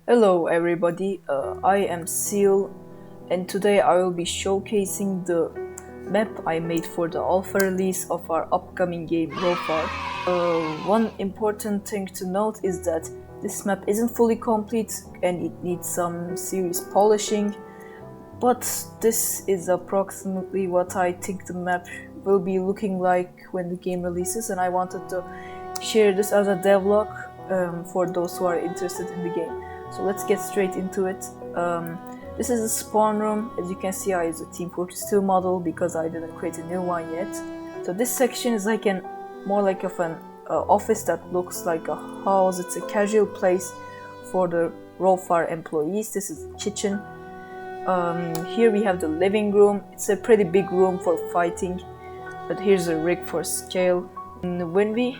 Hello everybody, I am Seal and today I will be showcasing the map I made for the alpha release of our upcoming game ROFAR. One important thing to note is that this map isn't fully complete and it needs some serious polishing, but this is approximately what I think the map will be looking like when the game releases, and I wanted to share this as a devlog for those who are interested in the game. So let's get straight into it. This is a spawn room. As you can see, I use a Team Fortress 2 model because I didn't create a new one yet. So this section is like more like an office that looks like a house. It's a casual place for the ROFAR employees. This is the kitchen. Here we have the living room. It's a pretty big room for fighting, but here's a rig for scale. And when we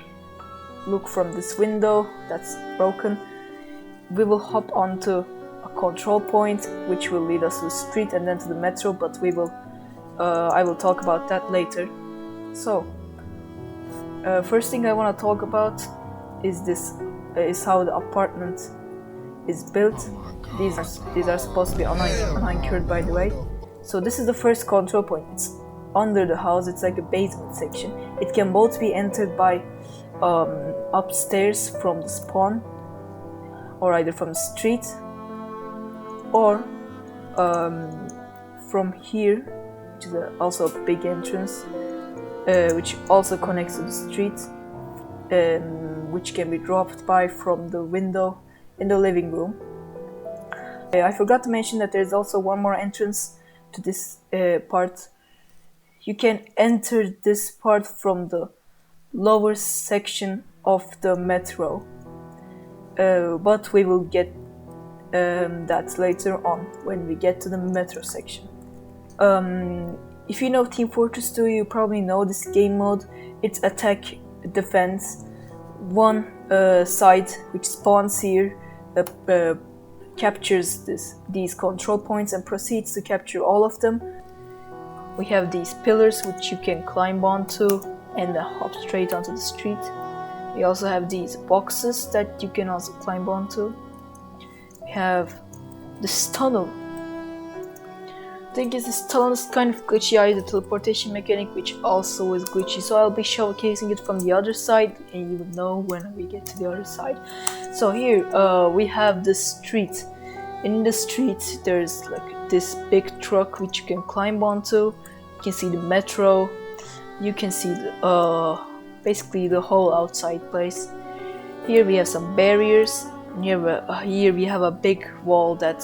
look from this window that's broken, we will hop onto a control point which will lead us to the street and then to the metro, but I will talk about that later. So first thing I want to talk about is how the apartment is built. These are supposed to be unanchored, by the way. So this is the first control point. It's under the house. It's like a basement section. It can both be entered by upstairs from the spawn, or either from the street, or from here, which is also a big entrance, which also connects to the street, which can be dropped by from the window in the living room. I forgot to mention that there's also one more entrance to this part. You can enter this part from the lower section of the metro. But we will get that later on when we get to the metro section. If you know Team Fortress 2, you probably know this game mode. It's attack, defense. One side which spawns here captures these control points and proceeds to capture all of them. We have these pillars which you can climb onto and hop straight onto the street. We also have these boxes that you can also climb onto. We have this tunnel. The thing is, this tunnel is kind of glitchy. I use the teleportation mechanic, which also is glitchy, so I'll be showcasing it from the other side, and you will know when we get to the other side. So here we have the street. In the street there's like this big truck which you can climb onto. You can see the metro. You can see basically the whole outside place. Here we have some barriers. Here we have a big wall that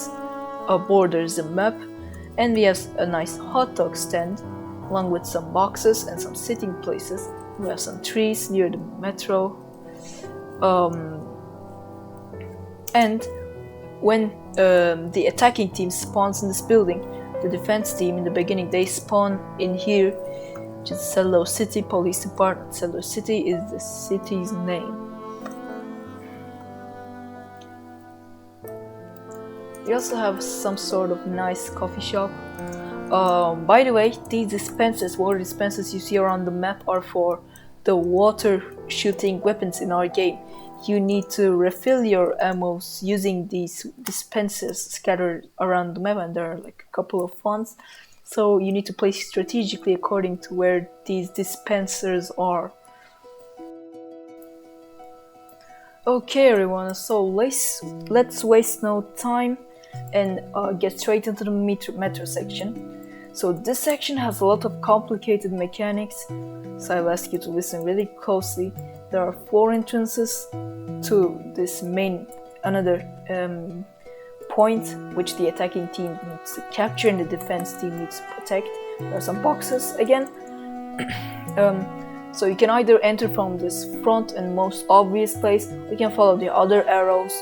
borders the map, and we have a nice hot dog stand along with some boxes and some sitting places. We have some trees near the metro, and when the attacking team spawns in this building, the defense team in the beginning, they spawn in here, which is Cello City Police Department. Cello City is the city's name. We also have some sort of nice coffee shop. By the way, these water dispensers you see around the map are for the water shooting weapons in our game. You need to refill your ammos using these dispensers scattered around the map, and there are like a couple of ones. So you need to place strategically according to where these dispensers are. Okay everyone, so let's waste no time and get straight into the metro section. So this section has a lot of complicated mechanics, so I'll ask you to listen really closely. There are 4 entrances to this another point which the attacking team needs to capture and the defense team needs to protect. There are some boxes again. So you can either enter from this front and most obvious place, or you can follow the other arrows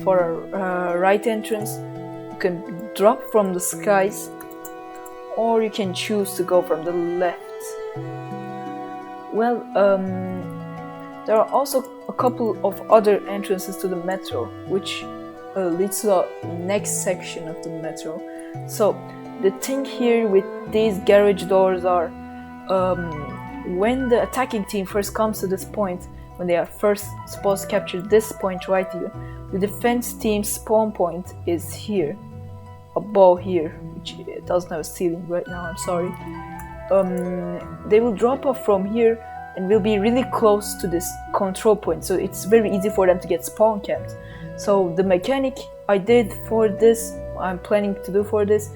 for a right entrance. You can drop from the skies, or you can choose to go from the left. Well, there are also a couple of other entrances to the metro, which leads to the next section of the metro. So the thing here with these garage doors are, when the attacking team first comes to this point, when they are first supposed to capture this point right here. The defense team's spawn point is here, above here, which it doesn't have a ceiling right now, I'm sorry. They will drop off from here and will be really close to this control point, so it's very easy for them to get spawn camped. So the mechanic I did for this, I'm planning to do for this,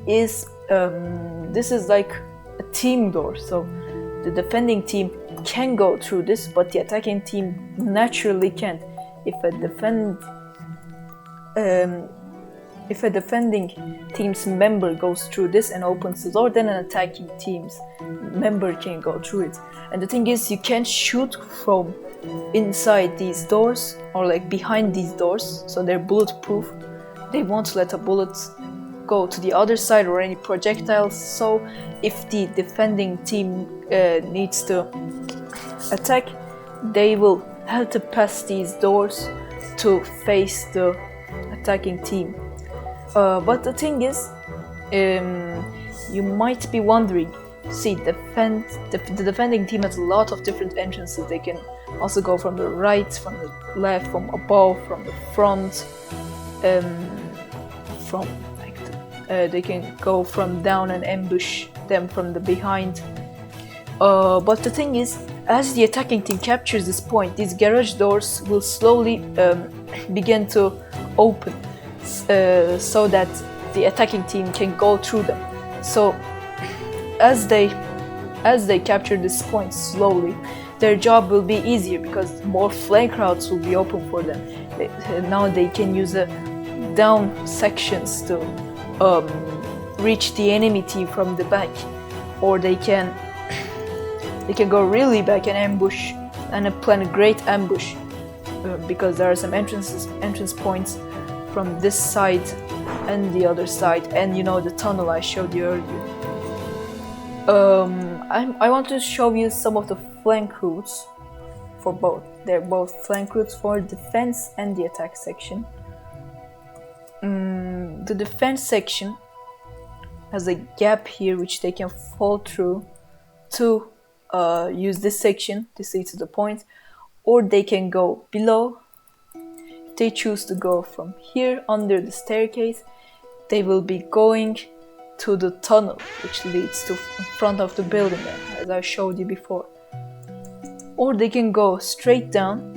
is this is like a team door. So the defending team can go through this, but the attacking team naturally can't. If a defending team's member goes through this and opens the door, then an attacking team's member can go through it. And the thing is, you can't shoot from inside these doors or like behind these doors, so they're bulletproof. They won't let a bullet go to the other side or any projectiles. So if the defending team needs to attack, they will have to pass these doors to face the attacking team. But the thing is, you might be wondering, see, the defending team has a lot of different entrances. They can also go from the right, from the left, from above, from the front, they can go from down and ambush them from the behind. But the thing is, as the attacking team captures this point, these garage doors will slowly begin to open, so that the attacking team can go through them. So as they capture this point slowly, their job will be easier because more flank routes will be open for them. Now they can use down sections to reach the enemy team from the back, or they can go really back and ambush and plan a great ambush, because there are some entrance points from this side and the other side, and the tunnel I showed you earlier. I want to show you some of the flank routes for both. They're both flank routes for defense and the attack section. The defense section has a gap here which they can fall through to use this section to see to the point, or they can go below. If they choose to go from here under the staircase, they will be going to the tunnel which leads to front of the building, as I showed you before. Or they can go straight down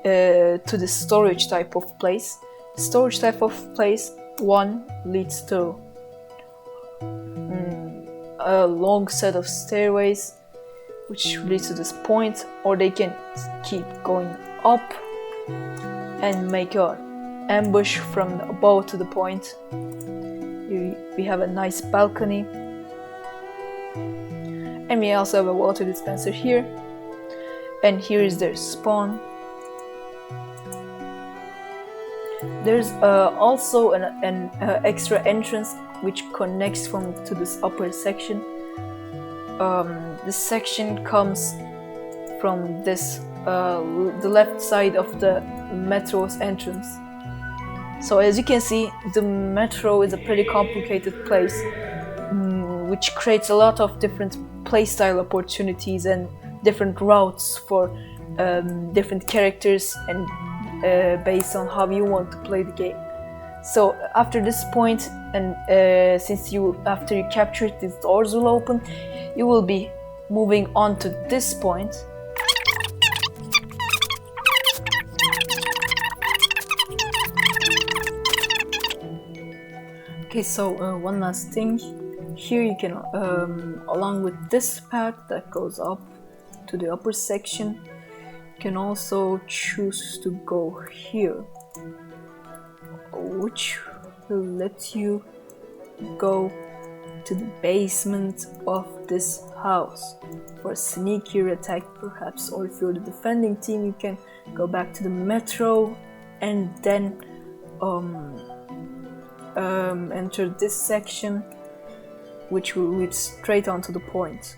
to the storage type of place. The storage type of place, one leads to a long set of stairways which leads to this point, or they can keep going up and make an ambush from above to the point. Here we have a nice balcony, and we also have a water dispenser here, and here is their spawn. There's also an extra entrance which connects to this upper section. This section comes from the left side of the metro's entrance. So as you can see, the metro is a pretty complicated place, which creates a lot of different playstyle opportunities and different routes for different characters and based on how you want to play the game. So after this point, and after you capture it, these doors will open. You will be moving on to this point. Okay, so one last thing. Here you can, along with this path that goes up to the upper section, you can also choose to go here, which will let you go to the basement of this house for a sneakier attack perhaps, or if you're the defending team, you can go back to the metro and then enter this section, which will lead straight onto the point.